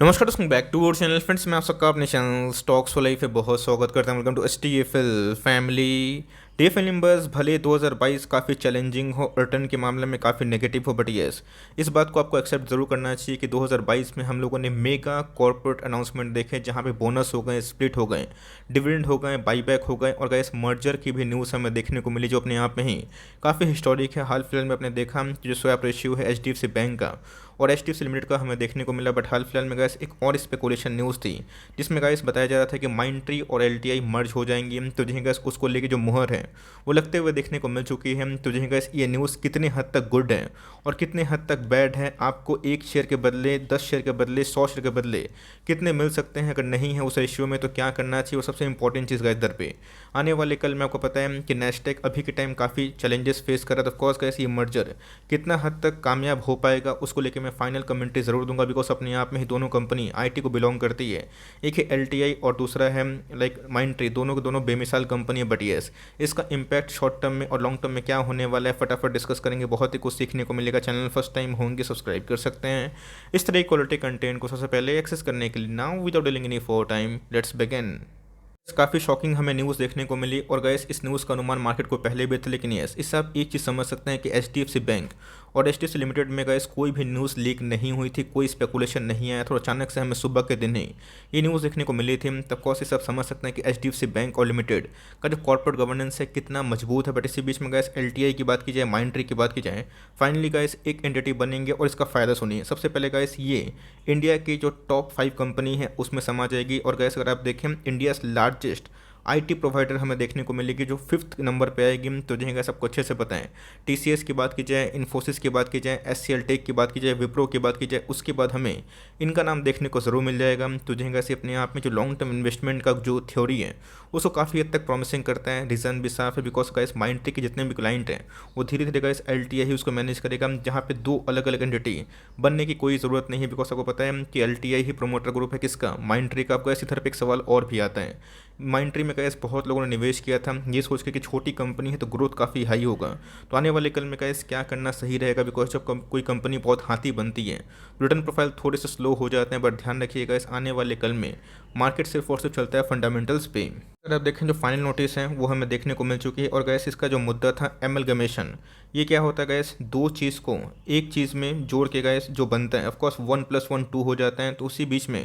नमस्कार दोस्तों, back to our channel friends. मैं आप सबका अपने चैनल स्टॉक्स फॉर लाइफ पे बहुत स्वागत करता हूं। Welcome to STFL family. TFL numbers भले 2022 काफ़ी चैलेंजिंग हो, रिटर्न के मामले में काफ़ी नेगेटिव हो, बट यस इस बात को आपको एक्सेप्ट जरूर करना चाहिए कि 2022 में हम लोगों ने मेगा कॉर्पोरेट अनाउंसमेंट देखे, जहां पे बोनस हो गए, स्प्लिट हो गए, डिविडेंड हो गए, बाईबैक हो गए, और गैस मर्जर की भी न्यूज़ हमें देखने को मिली जो अपने आप में ही काफ़ी हिस्टोरिक है। हाल फिलहाल में अपने देखा जो स्वैप रेशियो है एचडीएफसी बैंक का और एचडीएफसी लिमिटेड का हमें देखने को मिला। बट हाल फिलहाल में गैस एक और स्पेकुलेशन न्यूज़ थी जिसमें गैस बताया जा रहा था कि माइंट्री और एलटीआई मर्ज हो जाएंगी। तो जी गैस उसको लेके जो मुहर है वो लगते हुए देखने को मिल चुकी है। तो जी गैस ये न्यूज़ कितने हद तक गुड है और कितने हद तक बैड है, आपको एक शेयर के बदले 10 शेयर के बदले 100 शेयर के बदले कितने मिल सकते हैं, अगर नहीं है उस रेशियो में तो क्या करना चाहिए, और सबसे इंपॉर्टेंट चीज़ गैस दर पे आने वाले कल में आपको पता है कि नेस्टेक अभी के टाइम काफ़ी चैलेंजेस फेस कर रहा था। ऑफकोर्स गैस ये मर्जर कितना हद तक कामयाब हो पाएगा उसको लेके मैं फाइनल कमेंट्री ज़रूर दूंगा, बिकॉज अपने आप में ही दोनों कंपनी आईटी को बिलोंग करती है। एक है एलटीआई और दूसरा है लाइक माइंट्री, दोनों के दोनों बेमिसाल कंपनी है। बट येस इसका इंपैक्ट शॉर्ट टर्म में और लॉन्ग टर्म में क्या होने वाला है फटाफट डिस्कस करेंगे, बहुत ही कुछ सीखने को मिलेगा। चैनल फर्स्ट टाइम होंगे सब्सक्राइब कर सकते हैं इस तरह की क्वालिटी कंटेंट को सबसे पहले एक्सेस करने के लिए। Now without dealing any for time let's begin. काफ़ी शॉकिंग हमें न्यूज़ देखने को मिली, और गैस इस न्यूज़ का अनुमान मार्केट को पहले भी था, लेकिन यस इससे आप एक चीज़ समझ सकते हैं कि एचडीएफसी बैंक और एचडीएफसी लिमिटेड में गैस कोई भी न्यूज़ लीक नहीं हुई थी, कोई स्पेकुलेशन नहीं आया था, और अचानक से हमें सुबह के दिन ही ये न्यूज़ देखने को मिली थी। तब कौन से सब समझ सकते हैं कि एचडीएफसी बैंक और लिमिटेड का जो कॉर्पोरेट गवर्नेंस है कितना मजबूत है। बट इसी बीच में गैस एलटीआई की बात की जाए, माइंट्री की बात की जाए, फाइनली गैस एक एंटिटी बनेंगे और इसका फ़ायदा सुनिए। सबसे पहले गैस ये इंडिया की जो टॉप 5 कंपनी है उसमें समा जाएगी, और गैस अगर आप देखें इंडिया लार्जेस्ट आईटी प्रोवाइडर हमें देखने को मिलेगी जो 5th नंबर पे आएगी। तो जिन्हें सबको अच्छे से पता है, टीसीएस की बात की जाए, इन्फोसिस की बात की जाए, एचसीएल टेक की बात की जाए, विप्रो की बात की जाए, उसके बाद हमें इनका नाम देखने को ज़रूर मिल जाएगा। तो जिन्हें से अपने आप में जो लॉन्ग टर्म इन्वेस्टमेंट का जो थ्योरी है उसको काफ़ी हद तक प्रॉमिसिंग करता है। रीज़न भी साफ है, बिकॉज गाइस माइंट्री के जितने भी क्लाइंट हैं वो धीरे धीरे गाइस एलटीआई ही उसको मैनेज करेगा, जहाँ पे दो अलग अलग एंटिटी बनने की कोई ज़रूरत नहीं है। बिकॉज आपको पता है कि एलटीआई ही प्रोमोटर ग्रुप है किसका, माइंट्री का। आपको इसी तरह पे एक सवाल और भी आता है, माइंट्री में कैस बहुत लोगों ने निवेश किया था ये सोच के कि छोटी कंपनी है तो ग्रोथ काफ़ी हाई होगा, तो आने वाले कल में कैस क्या करना सही रहेगा। बिकॉज जब कोई कंपनी बहुत हाथी बनती है रिटर्न प्रोफाइल थोड़े से स्लो हो जाते हैं। बट ध्यान रखिएगा इस आने वाले कल में मार्केट सिर्फ और सिर्फ चलता है फंडामेंटल्स पे। अगर आप देखें जो फाइनल नोटिस है वो हमें देखने को मिल चुकी है, और गैस इसका जो मुद्दा था एमलगमेशन, ये क्या होता है गैस, दो चीज़ को एक चीज़ में जोड़ के गैस जो बनता है, ऑफकोर्स 1+1 2 हो जाता है। तो उसी बीच में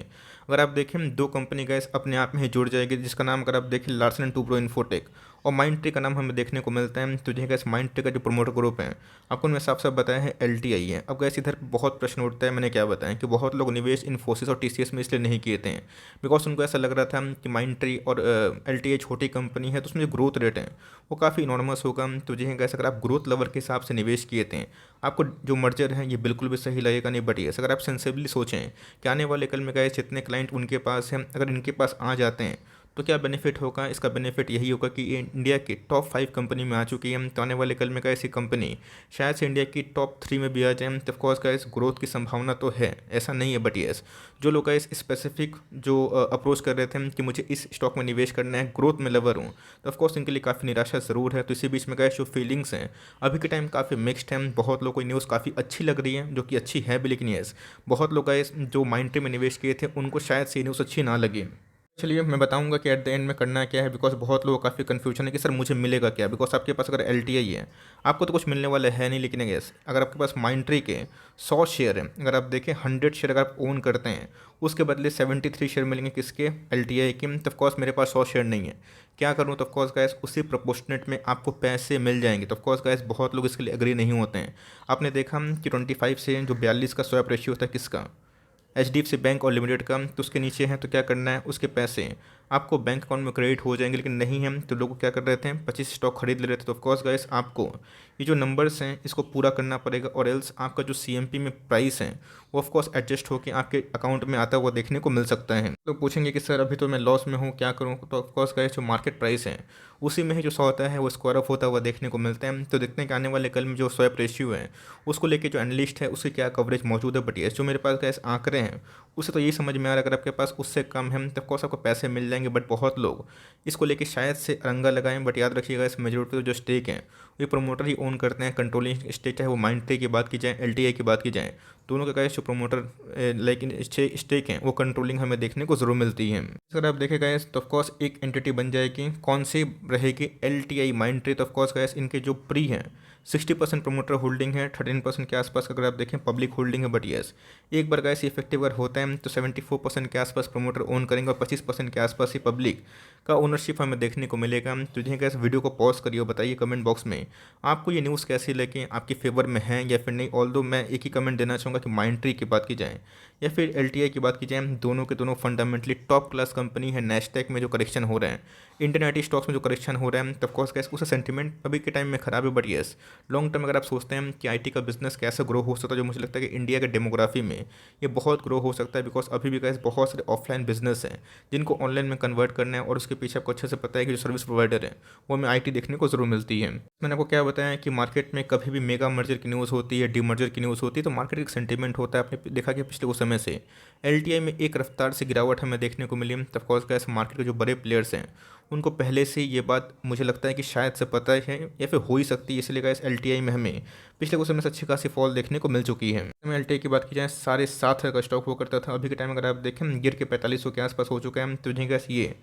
अगर आप देखें दो कंपनी गैस अपने आप में ही जुड़ जाएगी, जिसका नाम अगर आप देखें लार्सन एंड टूब्रो इन्फोटेक, और माइंट्री का नाम हमें देखने को मिलता है। तो जो गैस माइंट्री का जो प्रोमोटर ग्रुप है आपको मैं साफ साफ बताया है एलटीआई है। अब गैस इधर बहुत प्रश्न उठता है, मैंने क्या बताया कि बहुत लोग निवेश इन्फोसिस और टीसीएस में इसलिए नहीं किए थे बिकॉज उनको ऐसा लग रहा था कि माइंट्री और एलटीआई छोटी कंपनी है तो उसमें जो ग्रोथ रेट है वो काफ़ी इनॉर्मस होगा। तो जी गैस अगर आप ग्रोथ लेवल के हिसाब से निवेश किए थे आपको जो मर्जर है ये बिल्कुल भी सही लगेगा नहीं। बट यस अगर आप सेंसिबली सोचें कि आने वाले कल में गए जितने क्लाइंट उनके पास हैं अगर इनके पास आ जाते हैं तो क्या बेनिफिट होगा, इसका बेनिफिट यही होगा कि ये इंडिया की टॉप 5 कंपनी में आ चुकी है। तो आने वाले कल में का ऐसी कंपनी शायद से इंडिया की टॉप 3 में भी आ जाए। तो ऑफकोर्स का इस ग्रोथ की संभावना तो है, ऐसा नहीं है। बट यस जो लोग इस स्पेसिफिक जो अप्रोच कर रहे थे कि मुझे इस स्टॉक में निवेश करना है, ग्रोथ में लवर हूँ, तो ऑफकोर्स इनके लिए काफ़ी निराशा ज़रूर है। तो इसी बीच में गए जो फीलिंग्स हैं अभी के टाइम काफ़ी मिक्सड हैं। बहुत लोगों को न्यूज़ काफ़ी अच्छी लग रही है, जो कि अच्छी है भी, लेकिन यस बहुत लोग गए जो माइंट्री में निवेश किए थे उनको शायद से न्यूज़ अच्छी ना लगे। चलिए मैं बताऊंगा कि एट द एंड में करना क्या है, बिकॉज बहुत लोगों को काफ़ी कन्फ्यूजन है कि सर मुझे मिलेगा क्या। बिकॉज आपके पास अगर एलटीआई है आपको तो कुछ मिलने वाला है नहीं, लेकिन यस अगर आपके पास माइंट्री के 100 शेयर हैं, अगर आप देखें 100 शेयर अगर आप ओन करते हैं उसके बदले 73 शेयर मिलेंगे किसके, एलटीआई के। तो ऑफकोर्स मेरे पास 100 शेयर नहीं है, क्या करूँ, तो ऑफकोर्स गैस उसी प्रोपोर्शनेट में आपको पैसे मिल जाएंगे। तो ऑफकोर्स गैस बहुत लोग इसके लिए एग्री नहीं होते हैं। आपने देखा कि 25 से जो 42 का स्वैप रेशियो होता है किसका, एचडीएफसी बैंक और लिमिटेड का, तो उसके नीचे है तो क्या करना है, उसके पैसे आपको बैंक अकाउंट में क्रेडिट हो जाएंगे। लेकिन नहीं है तो लोग क्या कर रहे थे 25 स्टॉक खरीद ले रहे थे। तो ऑफकोर्स गाइस आपको ये जो नंबर्स हैं इसको पूरा करना पड़ेगा, और एल्स आपका जो सीएमपी में प्राइस है वो ऑफकोर्स एडजस्ट होकर आपके अकाउंट में आता हुआ देखने को मिल सकता है। तो पूछेंगे कि सर अभी तो मैं लॉस में हूँ क्या करूँ, तो ऑफकोर्स गाइस जो मार्केट प्राइस है उसी में ही जो 100 होता है वो स्क्वायर ऑफ होता हुआ देखने को मिलता है। तो देखते हैं कि आने वाले कल में जो स्वैप रेशियो है उसको लेके जो एनालिस्ट है उसकी क्या कवरेज मौजूद है। बट ये जो मेरे पास गैस आंकड़े हैं उससे तो यही समझ में आ रहा है अगर आपके पास उससे कम है तो ऑफकोर्स आपको पैसे मिल जाएंगे। बट बहुत लोग इसको लेके शायद से अरंगा लगाएं। बट याद रखिएगा इस मेजोरिटी जो स्टेक हैं ये प्रमोटर ही ओन करते हैं। कंट्रोलिंग स्टेक चाहे वो माइंडट्री की बात की जाए, एलटीआई की बात की जाए, दोनों के गाइस जो प्रमोटर लेकिन स्टेक हैं वो कंट्रोलिंग हमें देखने को ज़रूर मिलती है। अगर आप देखें गाइस तो ऑफकोर्स एक एंटिटी बन जाएगी। कौन सी रहेगी? LTI Mindtree. तो ऑफकोर्स गाइस इनके जो प्री हैं 60% प्रमोटर होल्डिंग है, 13% के आसपास अगर आप देखें पब्लिक होल्डिंग है। बट यस एक बार गाइस इफेक्टिव अगर होता है तो 74% के आसपास प्रमोटर ओन करेंगे और 25% के आसपास ही पब्लिक का ओनरशिप हमें देखने को मिलेगा। तो देखिए गाइस वीडियो को पॉज करिए और बताइए कमेंट बॉक्स में आपको ये न्यूज़ कैसी लगी, आपकी फेवर में है या फिर नहीं। ऑल्दो मैं एक ही कमेंट देना चाहूँगा कि माइंडट्री की बात की जाए या फिर एलटीआई की बात की जाए, दोनों के दोनों फंडामेंटली टॉप क्लास कंपनी है। नैस्डैक में जो करेक्शन हो रहा है, इंडियन आईटी स्टॉक्स में जो करेक्शन हो रहा है, तो ऑफकोर्स गाइस उसका सेंटीमेंट अभी के टाइम में खराब है। बट यस लॉन्ग टर्म अगर आप सोचते हैं कि आईटी का बिजनेस कैसे ग्रो हो सकता है, जो मुझे लगता है कि इंडिया के डेमोग्राफी में ये बहुत ग्रो हो सकता है। बिकॉज अभी भी गाइस बहुत सारे ऑफलाइन बिजनेस हैं जिनको ऑनलाइन में कन्वर्ट करना है और उसके पीछे आपको अच्छे से पता है कि जो सर्विस प्रोवाइडर है वो हमें आईटी देखने को जरूर मिलती है। मैंने आपको क्या बताया कि मार्केट में कभी भी मेगा मर्जर की न्यूज़ होती है, डीमर्जर की न्यूज़ होती है तो मार्केट एक सेंटीमेंट होता है। आपने देखा कि पिछले कुछ समय से एलटीआई में एक रफ्तार से गिरावट हमें देखने को मिली। तब ऑफकोर्स गाइस मार्केट के जो बड़े प्लेयर्स हैं उनको पहले से ये बात मुझे लगता है कि शायद से पता है या फिर हो ही सकती है, इसलिए गाइस एलटीआई में हमें पिछले कुछ समय से अच्छी खासी फॉल देखने को मिल चुकी है। एलटीआई की बात की जाए 7.5 का स्टॉक हुआ करता था, अभी के टाइम अगर आप देखें गिर के 4500 के आसपास हो चुका है। तो गैस ये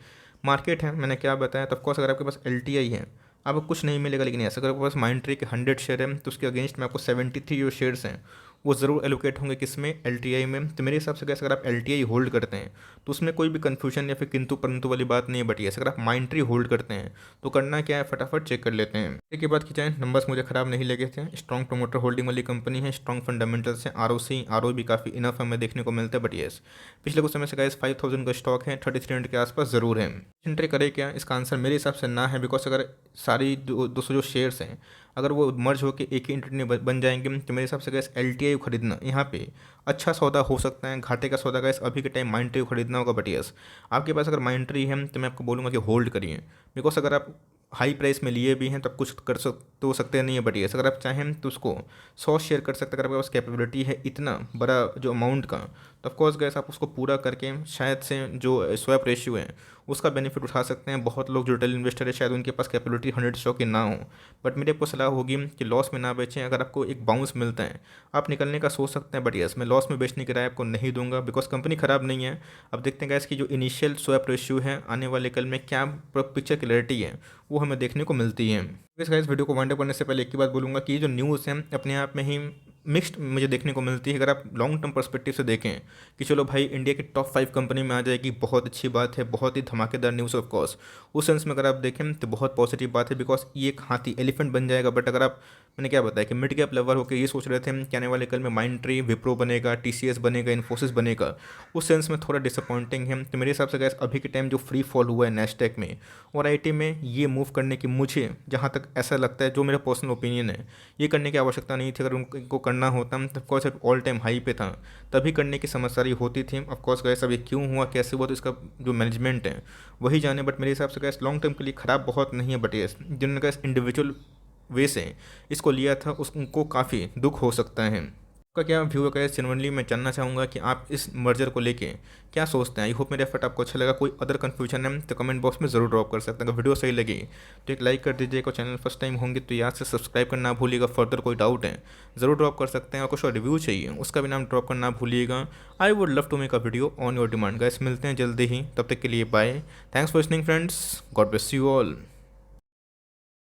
मार्केट है, मैंने क्या बताया। तो ऑफकोर्स अगर आपके पास एलटीआई है आपको कुछ नहीं मिलेगा, लेकिन ऐसा अगर आपके पास माइंडट्री के 100 शेयर है तो उसके अगेंस्ट में आपको 73 जो शेयर्स हैं वो ज़रूर एलोकेट होंगे किसमें? एलटीआई में। तो मेरे हिसाब से कैसे अगर आप एलटीआई होल्ड करते हैं तो उसमें कोई भी कन्फ्यूजन या फिर किंतु परंतु वाली बात नहीं है। बट ये अगर आप माइंडट्री होल्ड करते हैं तो करना क्या है, फटाफट चेक कर लेते हैं। एक बात की जाए नंबर्स मुझे खराब नहीं लगे थे, स्ट्रॉन्ग प्रमोटर होल्डिंग वाली कंपनी है, स्ट्रॉन्ग फंडामेंटल्स है, आरओ भी काफ़ी इनफ हमें देखने को मिलता है। बट येस पिछले कुछ समय से गाइस 5000 का स्टॉक है, 3300 के आसपास ज़रूर है। एंट्री करे क्या? इसका आंसर मेरे हिसाब से ना है। बिकॉज अगर सारी 200 जो शेयर्स हैं अगर वो मर्ज होकर एक ही एंटिटी में बन जाएंगे तो मेरे हिसाब से गैस एलटीआई खरीदना यहाँ पे अच्छा सौदा हो सकता है। घाटे का सौदा गैस अभी के टाइम माइंडट्री खरीदना होगा। बट यस आपके पास अगर माइंडट्री है तो मैं आपको बोलूँगा कि होल्ड करिए। बिकॉज अगर आप हाई प्राइस में लिए भी हैं तो आप कुछ कर सकते नहीं है। बट यस अगर आप चाहें तो उसको 100 शेयर कर सकते हैं। अगर आपके पास कैपेबिलिटी है इतना बड़ा जो अमाउंट का तो ऑफकोर्स गैस आप उसको पूरा करके शायद से जो स्वैप रेशियो है उसका बेनिफिट उठा सकते हैं। बहुत लोग जो रिटेल इन्वेस्टर है शायद उनके पास कैपेबिलिटी 100 स्टॉक की ना हो। बट मेरे आपको सलाह होगी कि लॉस में ना बेचें। अगर आपको एक बाउंस मिलता है आप निकलने का सोच सकते हैं। बट यस मैं लॉस में बेचने की राय आपको नहीं दूंगा बिकॉज कंपनी खराब नहीं है। अब देखते हैं गैस की जो इनिशियल स्वैप रेशियो है आने वाले कल में क्या पिक्चर क्लैरिटी है वो हमें देखने को मिलती है। इस वीडियो को वाइंड अप करने से पहले एक ही बात बोलूँगा कि ये जो न्यूज़ है अपने आप में ही मिक्स्ड मुझे देखने को मिलती है। अगर आप लॉन्ग टर्म पर्सपेक्टिव से देखें कि चलो भाई इंडिया की टॉप 5 कंपनी में आ जाएगी, बहुत अच्छी बात है, बहुत ही धमाकेदार न्यूज़ ऑफ कोर्स। उस सेंस में अगर आप देखें तो बहुत पॉजिटिव बात है बिकॉज ये एक हाथी एलिफेंट बन जाएगा। बट अगर आप मैंने क्या बताया कि मिड कैप लेवल होकर ये सोच रहे थे कि आने वाले कल में माइंडट्री, विप्रो बनेगा, टीसीएस बनेगा, इन्फोसिस बनेगा, उस सेंस में थोड़ा डिसअपॉइंटिंग है। तो मेरे हिसाब से गैस अभी के टाइम जो फ्री फॉल हुआ है नैस्डैक में और आईटी में ये मूव करने की मुझे जहाँ तक ऐसा लगता है जो मेरा पर्सनल ओपिनियन है ये करने की आवश्यकता नहीं थी। अगर उनको करना होता तो ऑफकोर्स ऑल टाइम हाई पे था तभी करने की समझदारी होती थी। ऑफकोर्स गैस अब ये क्यों हुआ कैसे हुआ तो इसका जो मैनेजमेंट है वही जाने। बट मेरे हिसाब से गैस लॉन्ग टर्म के लिए ख़राब बहुत नहीं है। बट यस जिन्होंने गैस इंडिविजुअल वे से इसको लिया था उनको काफ़ी दुख हो सकता है। आपका क्या व्यू है गैस? जेन्युइनली मैं जानना चाहूँगा कि आप इस मर्जर को लेके क्या सोचते हैं। आई होप मेरा एफर्ट आपको अच्छा लगा। कोई अदर कन्फ्यूजन है तो कमेंट बॉक्स में ज़रूर ड्रॉप कर सकते हैं। अगर वीडियो सही लगी तो एक लाइक कर दीजिएगा। चैनल फर्स्ट टाइम होंगे तो याद से सब्सक्राइब करना ना भूलिएगा। फर्दर कोई डाउट है ज़रूर ड्रॉप कर सकते हैं और कुछ और रिव्यू चाहिए उसका भी नाम ड्रॉप करना ना भूलिएगा। I would love to make a video on your demand. Guys मिलते हैं जल्दी ही, तब तक के लिए bye. Thanks for listening friends, God bless you all.